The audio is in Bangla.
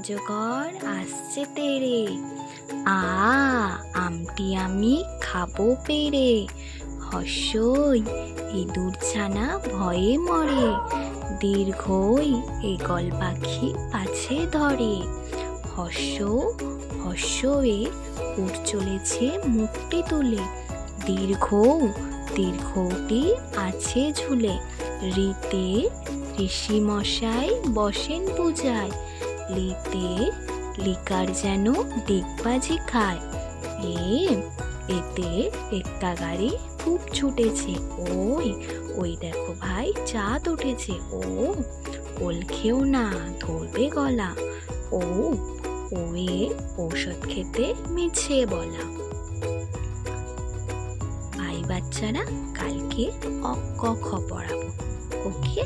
অজগর আসছে তেরে, আ আমটি আমি খাবো পেরে। হর্ষই ইঁদুর ছানা ভয়ে মরে, দীর্ঘই ঈগল পাখি পাছে ধরে। হর্ষ হর্ষয়ে উড় চলেছে মুখটি তুলে, দীর্ঘ দীর্ঘটি আছে ঝুলে। ঋতে ঋষি মশাই বসেন পূজায়, লিতে লিকার যেন ডিগবাজি খায়। এতে একটা গাড়ি খুব ছুটেছে, ওই ওই দেখো ভাই চাঁদ উঠেছে। ওল খেও না ধরবে গলা, ওয়ে ঔষধ খেতে মিছে বলা। ভাই বাচ্চারা, কালকে অ ক খ পড়াবো। ওকে।